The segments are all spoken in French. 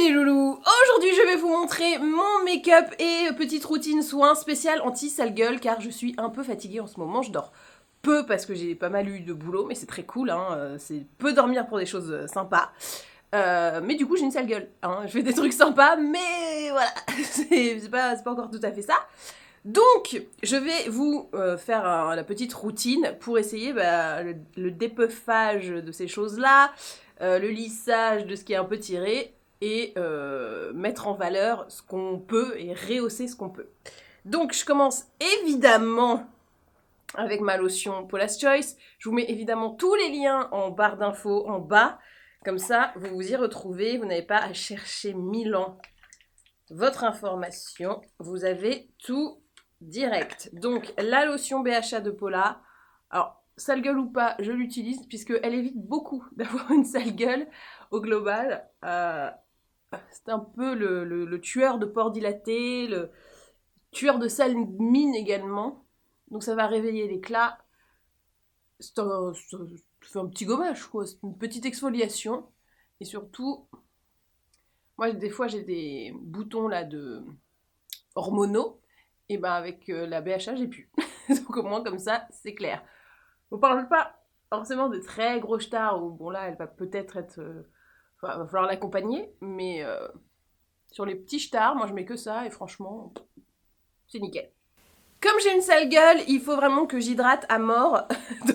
mes loulous, aujourd'hui je vais vous montrer mon make-up et petite routine soin spéciale anti-sale gueule car je suis un peu fatiguée en ce moment, je dors peu parce que j'ai pas mal eu de boulot mais c'est très cool, hein, c'est peu dormir pour des choses sympas. Mais du coup j'ai une sale gueule, hein. Je fais des trucs sympas mais voilà, c'est pas encore tout à fait ça. Donc, je vais vous faire la petite routine pour essayer le dépeufage de ces choses-là, le lissage de ce qui est un peu tiré, et mettre en valeur ce qu'on peut et rehausser ce qu'on peut. Donc, je commence évidemment avec ma lotion Paula's Choice. Je vous mets évidemment tous les liens en barre d'infos en bas. Comme ça, vous vous y retrouvez, vous n'avez pas à chercher 1000 ans votre information. Vous avez tout direct. Donc, la lotion BHA de Paula. Alors, sale gueule ou pas, je l'utilise puisqu'elle évite beaucoup d'avoir une sale gueule au global. C'est un peu le tueur de pores dilatés, le tueur de sale mine également. Donc, ça va réveiller l'éclat. Ça fait un petit gommage, quoi. C'est une petite exfoliation. Et surtout, moi, des fois, j'ai des boutons là de hormonaux. Et ben avec la BHA, j'ai pu. Donc au moins comme ça, c'est clair. On parle pas forcément de très gros stars où bon là, elle va peut-être être... va falloir l'accompagner, mais sur les petits stars, moi je mets que ça et franchement, c'est nickel. Comme j'ai une sale gueule, il faut vraiment que j'hydrate à mort.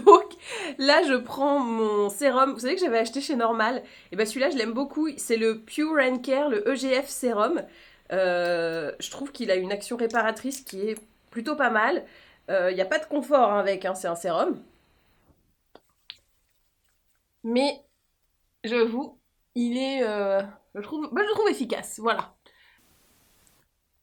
Donc là, je prends mon sérum. Vous savez que j'avais acheté chez Normal. Et ben celui-là, je l'aime beaucoup. C'est le Pure and Care, le EGF sérum. Je trouve qu'il a une action réparatrice qui est plutôt pas mal. Il n'y a pas de confort avec, hein, c'est un sérum. Mais j'avoue, il est, je le trouve efficace. Voilà.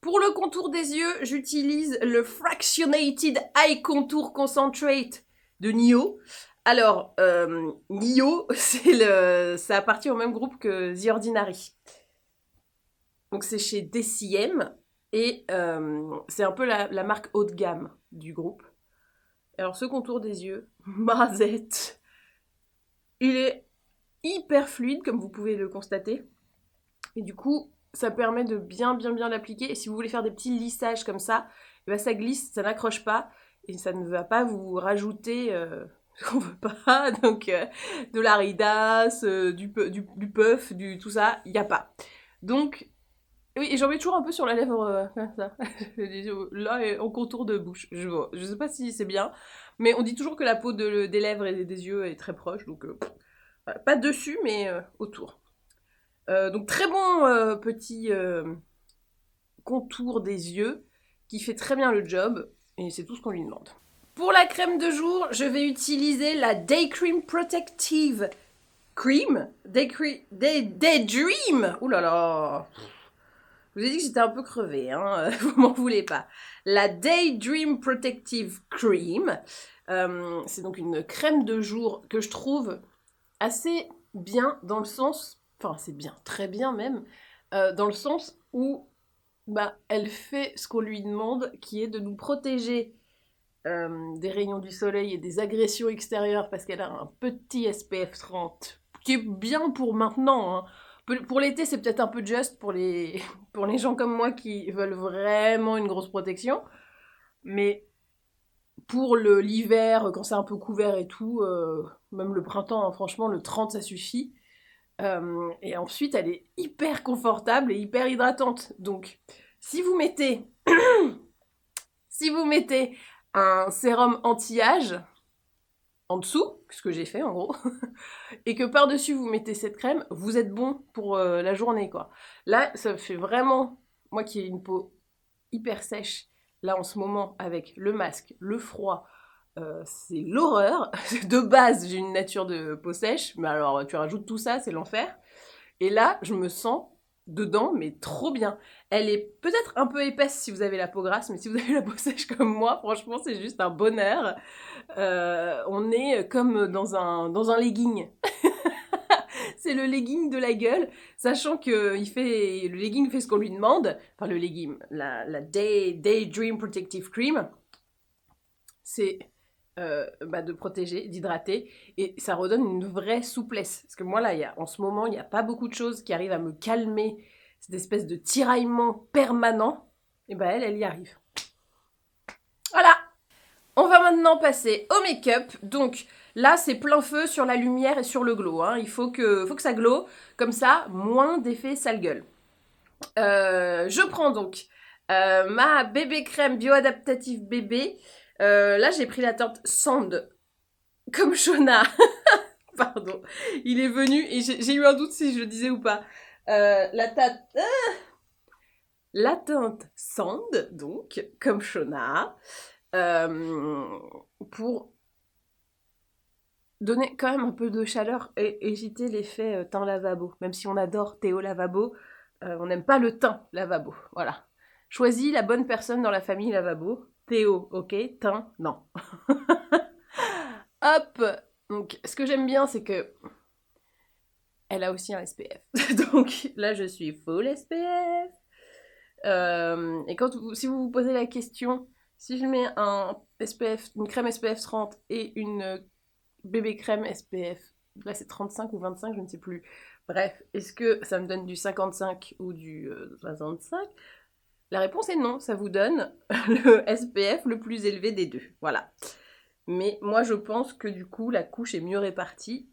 Pour le contour des yeux, j'utilise le Fractionated Eye Contour Concentrate de NIO. Alors, NIO, ça appartient au même groupe que The Ordinary. Donc c'est chez DCM et c'est un peu la marque haut de gamme du groupe. Alors ce contour des yeux, mazette, il est hyper fluide comme vous pouvez le constater. Et du coup, ça permet de bien l'appliquer. Et si vous voulez faire des petits lissages comme ça, et ben ça glisse, ça n'accroche pas. Et ça ne va pas vous rajouter ce qu'on veut pas. Donc de la ridasse, du puff, tout ça, il n'y a pas. Donc, oui, et j'en mets toujours un peu sur la lèvre, comme ça. Là, en contour de bouche. Je sais pas si c'est bien. Mais on dit toujours que la peau des lèvres et des yeux est très proche. Donc, voilà, pas dessus, mais autour. Donc très bon petit contour des yeux qui fait très bien le job et c'est tout ce qu'on lui demande. Pour la crème de jour, je vais utiliser la Day Cream Protective Cream. Daydream. Ouh là là. Je vous ai dit que j'étais un peu crevée, hein. Vous m'en voulez pas. La Daydream Protective Cream. C'est donc une crème de jour que je trouve assez bien dans le sens... Enfin, c'est bien, très bien même, dans le sens où elle fait ce qu'on lui demande, qui est de nous protéger des rayons du soleil et des agressions extérieures, parce qu'elle a un petit SPF 30, qui est bien pour maintenant, hein. Pour l'été, c'est peut-être un peu juste pour les gens comme moi qui veulent vraiment une grosse protection, mais pour l'hiver, quand c'est un peu couvert et tout, même le printemps, hein, franchement, le 30, ça suffit. Et ensuite, elle est hyper confortable et hyper hydratante. Donc, si vous mettez, si vous mettez un sérum anti-âge en dessous, ce que j'ai fait en gros, et que par-dessus vous mettez cette crème, vous êtes bon pour la journée, quoi. Là, ça fait vraiment, moi qui ai une peau hyper sèche, là en ce moment, avec le masque, le froid, c'est l'horreur. De base, j'ai une nature de peau sèche, mais alors tu rajoutes tout ça, c'est l'enfer. Et là, je me sens dedans, mais trop bien. Elle est peut-être un peu épaisse si vous avez la peau grasse, mais si vous avez la peau sèche comme moi, franchement, c'est juste un bonheur. On est comme dans un legging. C'est le legging de la gueule, sachant que le legging fait ce qu'on lui demande. Enfin, le legging, la Daydream Protective Cream, c'est de protéger, d'hydrater, et ça redonne une vraie souplesse. Parce que moi, là, en ce moment, il n'y a pas beaucoup de choses qui arrivent à me calmer cette espèce de tiraillement permanent, et ben elle y arrive. Voilà. On va maintenant passer au make-up. Donc là, c'est plein feu sur la lumière et sur le glow. Hein. Il faut que ça glow. Comme ça, moins d'effet sale gueule. Je prends donc ma bébé crème bioadaptative bébé. Là, j'ai pris la teinte Sand comme Shona. Pardon. Il est venu et j'ai eu un doute si je le disais ou pas. La teinte Sand, donc, comme Shona. Pour donner quand même un peu de chaleur et éviter l'effet teint lavabo. Même si on adore Théo lavabo, on n'aime pas le teint lavabo. Voilà. Choisis la bonne personne dans la famille lavabo. Théo, ok. Teint, non. Hop. Donc, ce que j'aime bien, c'est que elle a aussi un SPF. Donc là, je suis full SPF. Et si vous vous posez la question, si je mets une crème SPF 30 et une bébé crème SPF, là c'est 35 ou 25, je ne sais plus. Bref, est-ce que ça me donne du 55 ou du 65 ? La réponse est non, ça vous donne le SPF le plus élevé des deux. Voilà. Mais moi je pense que du coup la couche est mieux répartie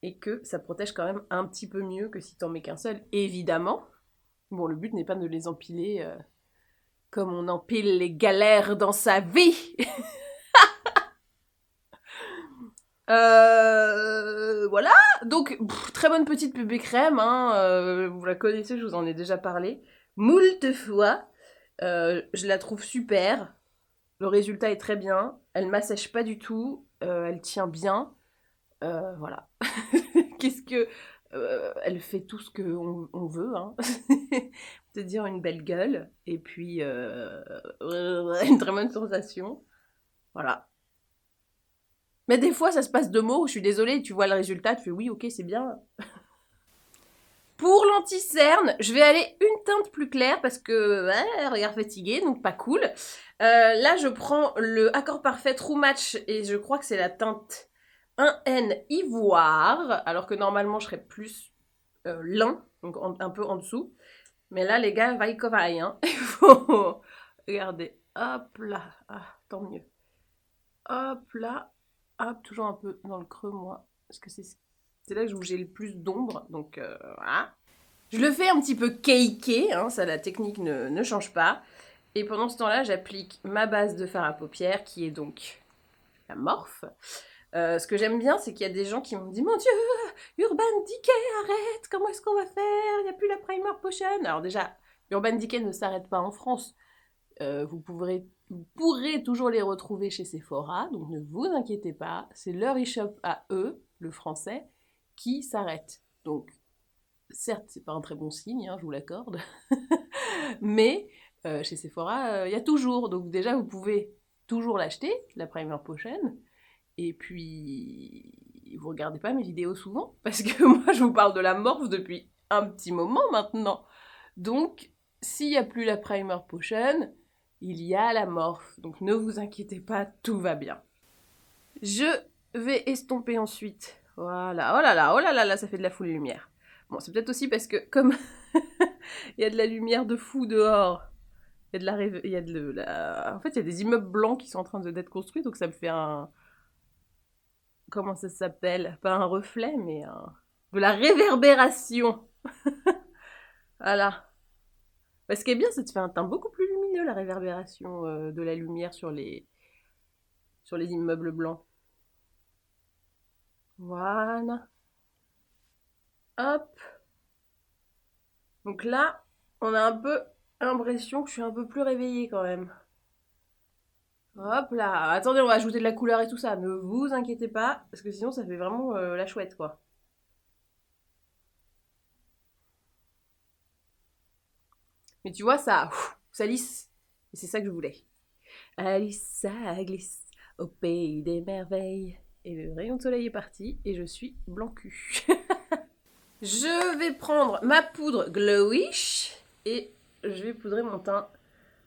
et que ça protège quand même un petit peu mieux que si t'en mets qu'un seul, évidemment. Bon, le but n'est pas de les empiler comme on empile les galères dans sa vie. Voilà. Donc, très bonne petite bébé crème. Hein. Vous la connaissez, je vous en ai déjà parlé. Moult fois. Je la trouve super. Le résultat est très bien. Elle m'assèche pas du tout. Elle tient bien. Voilà. Qu'est-ce que... elle fait tout ce qu'on veut. Hein. C'est-à-dire une belle gueule. Et puis, une très bonne sensation. Voilà. Mais des fois, ça se passe de mots, je suis désolée, tu vois le résultat, tu fais oui, ok, c'est bien. Pour l'anti-cerne, je vais aller une teinte plus claire parce que, regard fatigué, donc pas cool. Là, je prends le Accord Parfait True Match et je crois que c'est la teinte 1N Ivoire, alors que normalement, je serais plus lin, donc un peu en dessous. Mais là, les gars, vaille que vaille, hein. Il faut... Regardez, hop là, tant mieux. Hop là. Hop, toujours un peu dans le creux, moi. Parce que c'est là où j'ai le plus d'ombre. Donc, voilà. Je le fais un petit peu caké. Hein, ça, la technique ne change pas. Et pendant ce temps-là, j'applique ma base de fard à paupières, qui est donc la Morphe. Ce que j'aime bien, c'est qu'il y a des gens qui m'ont dit « Mon Dieu, Urban Decay, arrête. Comment est-ce qu'on va faire? Il n'y a plus la Primer Potion. » Alors déjà, Urban Decay ne s'arrête pas en France. Vous pourrez toujours les retrouver chez Sephora, donc ne vous inquiétez pas, c'est leur e-shop à eux, le français, qui s'arrête. Donc, certes, c'est pas un très bon signe, hein, je vous l'accorde, mais chez Sephora, il y a toujours, donc déjà vous pouvez toujours l'acheter, la Primer Potion, et puis vous regardez pas mes vidéos souvent, parce que moi je vous parle de la Morphe depuis un petit moment maintenant, donc s'il n'y a plus la Primer Potion, il y a la Morphe, donc ne vous inquiétez pas, tout va bien. Je vais estomper ensuite. Voilà, oh là là, ça fait de la foule de lumière. Bon, c'est peut-être aussi parce que comme il y a de la lumière de fou dehors, il y a en fait, il y a des immeubles blancs qui sont en train d'être construits, donc ça me fait un... Comment ça s'appelle? Pas un reflet, mais de la réverbération. Voilà. Ce qui est bien, c'est de faire un teint beaucoup plus lumineux, la réverbération de la lumière sur les immeubles blancs. Voilà. Hop. Donc là, on a un peu l'impression que je suis un peu plus réveillée quand même. Hop là. Attendez, on va ajouter de la couleur et tout ça. Ne vous inquiétez pas, parce que sinon ça fait vraiment la chouette, quoi. Mais tu vois, ça lisse. Et c'est ça que je voulais. Alice, ça glisse au pays des merveilles. Et le rayon de soleil est parti et je suis blanc cul. Je vais prendre ma poudre Glowish et je vais poudrer mon teint.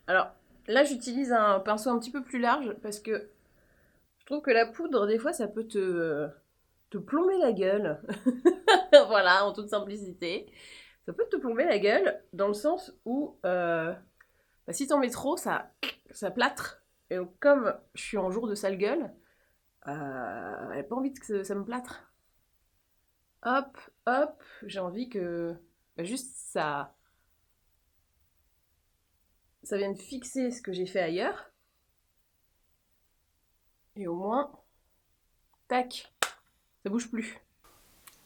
Alors là, j'utilise un pinceau un petit peu plus large parce que je trouve que la poudre, des fois, ça peut te plomber la gueule. Voilà, en toute simplicité. Ça peut te plomber la gueule, dans le sens où si t'en mets trop, ça plâtre. Et donc, comme je suis en jour de sale gueule, j'ai pas envie que ça me plâtre. Hop, hop, j'ai envie que juste ça vienne fixer ce que j'ai fait ailleurs. Et au moins, tac, ça bouge plus.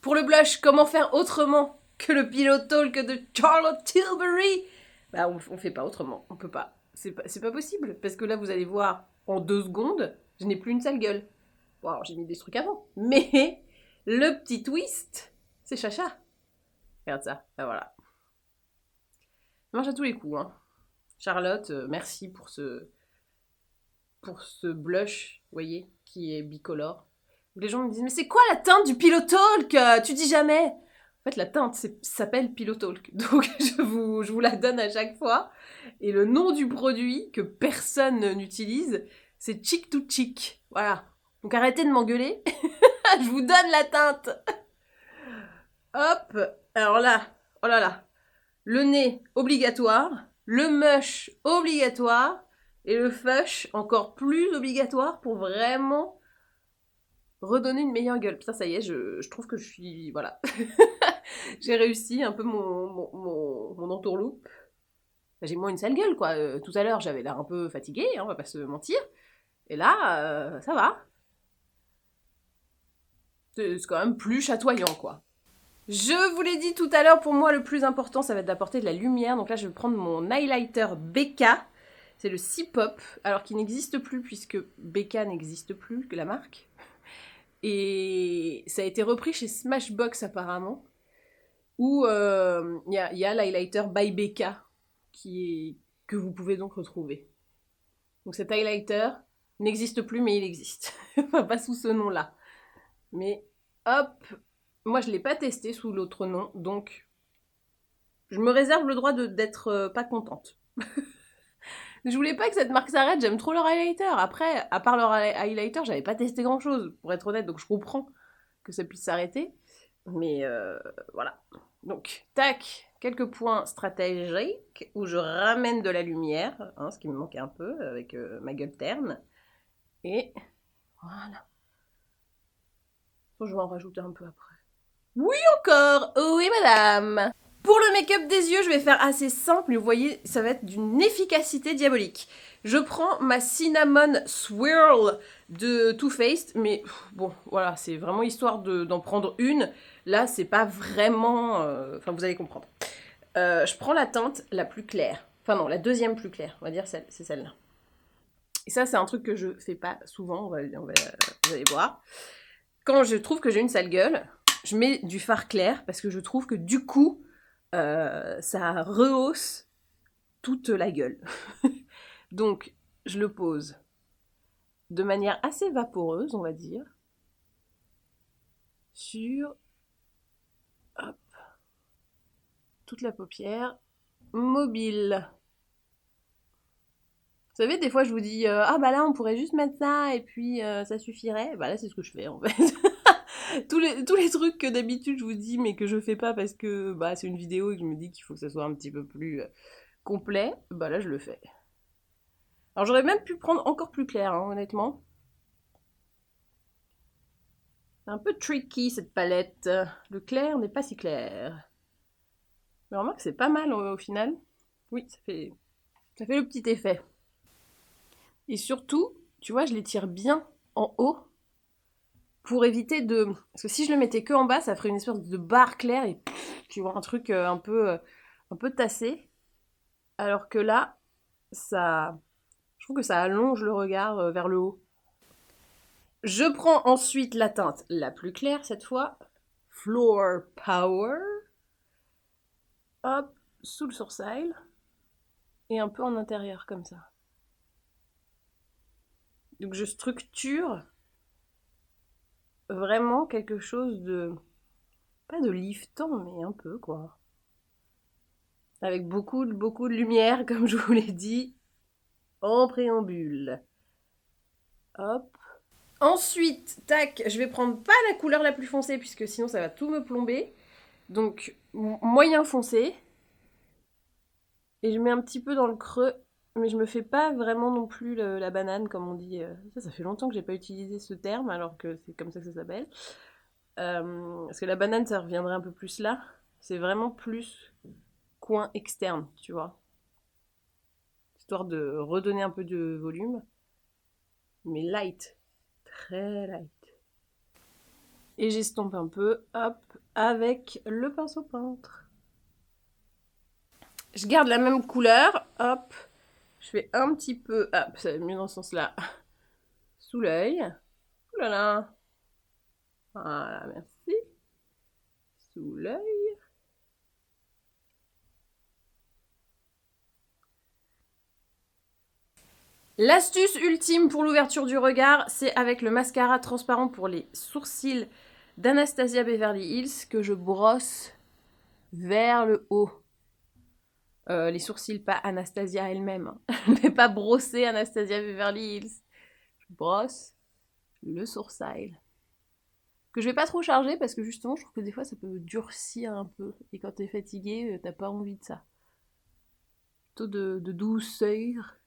Pour le blush, comment faire autrement que le Pillow Talk de Charlotte Tilbury? Bah, on fait pas autrement, on peut pas. C'est pas possible, parce que là, vous allez voir, en 2 secondes, je n'ai plus une sale gueule. Bon, alors j'ai mis des trucs avant, mais le petit twist, c'est chacha. Regarde ça, ben voilà. Ça marche à tous les coups, hein. Charlotte, merci pour ce blush, vous voyez, qui est bicolore. Les gens me disent, mais c'est quoi la teinte du Pillow Talk? Tu dis jamais. En fait, la teinte s'appelle Pillow Talk. Donc, je vous la donne à chaque fois. Et le nom du produit, que personne n'utilise, c'est Chick to Chick. Voilà. Donc, arrêtez de m'engueuler. Je vous donne la teinte. Hop. Alors là, oh là là. Le nez, obligatoire. Le mush, obligatoire. Et le fush, encore plus obligatoire pour vraiment redonner une meilleure gueule. Putain, ça y est, je trouve que je suis... Voilà. J'ai réussi un peu mon entourloupe. J'ai moins une sale gueule, quoi. Tout à l'heure, j'avais l'air un peu fatiguée, hein, on va pas se mentir. Et là, ça va. C'est quand même plus chatoyant, quoi. Je vous l'ai dit tout à l'heure, pour moi, le plus important, ça va être d'apporter de la lumière. Donc là, je vais prendre mon highlighter BK. C'est le C-Pop, alors qu'il n'existe plus, puisque BK n'existe plus, que la marque. Et ça a été repris chez Smashbox, apparemment, où il y a l'highlighter by BK, que vous pouvez donc retrouver. Donc cet highlighter n'existe plus, mais il existe. Enfin, pas sous ce nom-là. Mais hop, moi je ne l'ai pas testé sous l'autre nom, donc je me réserve le droit d'être pas contente. Je voulais pas que cette marque s'arrête, j'aime trop leur highlighter. Après, à part leur highlighter, j'avais pas testé grand chose, pour être honnête, donc je comprends que ça puisse s'arrêter. Mais voilà. Donc, tac, quelques points stratégiques où je ramène de la lumière, hein, ce qui me manquait un peu avec ma gueule terne. Et voilà. Je vais en rajouter un peu après. Oui encore, oui madame. Pour le make-up des yeux, je vais faire assez simple, mais vous voyez, ça va être d'une efficacité diabolique. Je prends ma Cinnamon Swirl de Too Faced, mais bon, voilà, c'est vraiment histoire d'en prendre une. Là, c'est pas vraiment... Enfin, vous allez comprendre. Je prends la teinte la plus claire. Enfin non, la deuxième plus claire, on va dire c'est celle-là. Et ça, c'est un truc que je fais pas souvent, vous allez voir. Quand je trouve que j'ai une sale gueule, je mets du fard clair, parce que je trouve que du coup... ça rehausse toute la gueule. Donc, je le pose de manière assez vaporeuse, on va dire, sur hop, toute la paupière mobile. Vous savez, des fois, je vous dis ah bah là, on pourrait juste mettre ça et puis ça suffirait. Bah là, c'est ce que je fais en fait. tous les trucs que d'habitude je vous dis mais que je fais pas parce que bah c'est une vidéo et que je me dis qu'il faut que ça soit un petit peu plus complet, bah là je le fais. Alors j'aurais même pu prendre encore plus clair, hein, honnêtement. C'est un peu tricky cette palette. Le clair n'est pas si clair. Mais remarque, c'est pas mal au final. Oui, ça fait le petit effet. Et surtout, tu vois, je les tire bien en haut pour éviter de... Parce que si je le mettais que en bas, ça ferait une espèce de barre claire et tu vois, un truc un peu tassé. Alors que là, je trouve que ça allonge le regard vers le haut. Je prends ensuite la teinte la plus claire cette fois, Floor Power. Hop, sous le sourcil. Et un peu en intérieur comme ça. Donc je structure vraiment quelque chose de... Pas de liftant, mais un peu quoi. Avec beaucoup de lumière, comme je vous l'ai dit, en préambule. Hop. Ensuite, tac, je vais prendre pas la couleur la plus foncée, puisque sinon ça va tout me plomber. Donc, moyen foncé. Et je mets un petit peu dans le creux. Mais je me fais pas vraiment non plus la banane, comme on dit. Ça fait longtemps que j'ai pas utilisé ce terme, alors que c'est comme ça que ça s'appelle. Parce que la banane, ça reviendrait un peu plus là. C'est vraiment plus coin externe, tu vois. Histoire de redonner un peu de volume. Mais light. Très light. Et j'estompe un peu, hop, avec le pinceau peintre. Je garde la même couleur, hop. Je fais un petit peu, hop, ça va mieux dans ce sens-là. Sous l'œil. Ouh là là. Voilà, merci. Sous l'œil. L'astuce ultime pour l'ouverture du regard, c'est avec le mascara transparent pour les sourcils d'Anastasia Beverly Hills que je brosse vers le haut. Les sourcils, pas Anastasia elle-même. Hein. Je ne vais pas brosser Anastasia Beverly Hills. Je brosse le sourcil. Que je vais pas trop charger parce que justement, je trouve que des fois, ça peut durcir un peu. Et quand t'es fatigué, t'as pas envie de ça. Plutôt de douceur.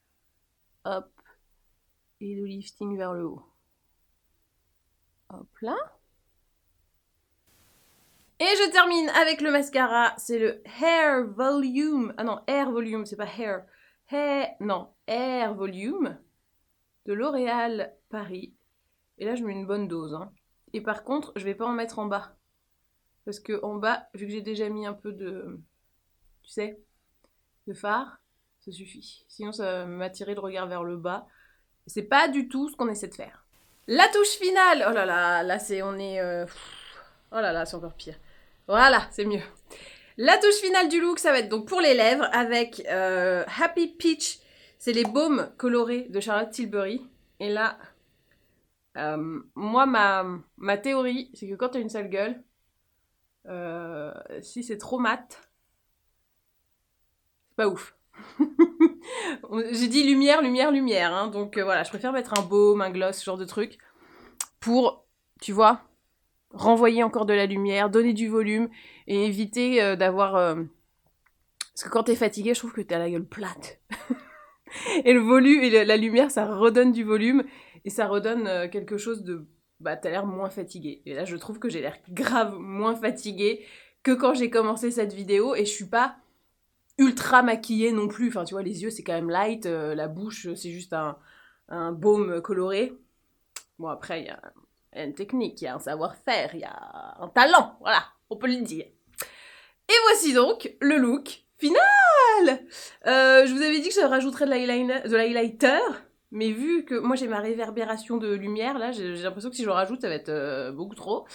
Hop. Et de lifting vers le haut. Hop là. Et je termine avec le mascara. C'est le Hair Volume. Ah non, Air Volume, c'est pas Hair. Non, Air Volume de L'Oréal Paris. Et là, je mets une bonne dose. Hein. Et par contre, je vais pas en mettre en bas. Parce que en bas, vu que j'ai déjà mis un peu de... Tu sais, de fard, ça suffit. Sinon, ça va m'attirer le regard vers le bas. C'est pas du tout ce qu'on essaie de faire. La touche finale. Oh là là, là c'est... On est... Oh là là, c'est encore pire. Voilà, c'est mieux. La touche finale du look, ça va être donc pour les lèvres avec Happy Peach. C'est les baumes colorés de Charlotte Tilbury. Et là, moi, ma théorie, c'est que quand t'as une sale gueule, si c'est trop mat, c'est pas ouf. J'ai dit lumière, lumière, lumière. Hein, donc voilà, je préfère mettre un baume, un gloss, ce genre de truc. Pour, tu vois, renvoyer encore de la lumière, donner du volume et éviter d'avoir... Parce que quand t'es fatigué, je trouve que t'as la gueule plate. Et le volume et la lumière, ça redonne du volume et ça redonne quelque chose de... Bah, t'as l'air moins fatigué. Et là, je trouve que j'ai l'air grave moins fatiguée que quand j'ai commencé cette vidéo et je suis pas ultra maquillée non plus. Enfin, tu vois, les yeux, c'est quand même light. La bouche, c'est juste un baume coloré. Bon, après, il y a une technique, il y a un savoir-faire, il y a un talent. Voilà, on peut le dire. Et voici donc le look final. Je vous avais dit que je rajouterais de l'highlighter, mais vu que moi j'ai ma réverbération de lumière, là, j'ai l'impression que si je rajoute, ça va être beaucoup trop.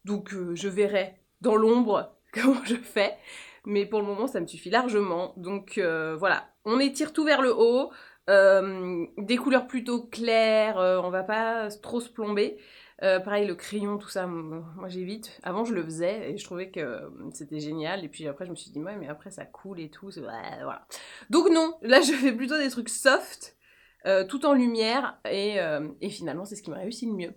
Donc je verrai dans l'ombre comment je fais. Mais pour le moment, ça me suffit largement. Donc voilà, on étire tout vers le haut. Des couleurs plutôt claires, on va pas trop se plomber. Pareil, le crayon, tout ça, moi j'évite. Avant, je le faisais et je trouvais que c'était génial. Et puis après, je me suis dit, ouais, mais après, ça coule et tout. Voilà. Donc, non, là, je fais plutôt des trucs soft, tout en lumière. Et finalement, c'est ce qui me réussit le mieux.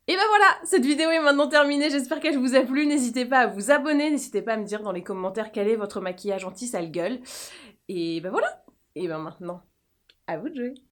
Et ben voilà, cette vidéo est maintenant terminée. J'espère qu'elle vous a plu. N'hésitez pas à vous abonner. N'hésitez pas à me dire dans les commentaires quel est votre maquillage anti-sale gueule. Et ben voilà. Et ben maintenant, à vous de jouer.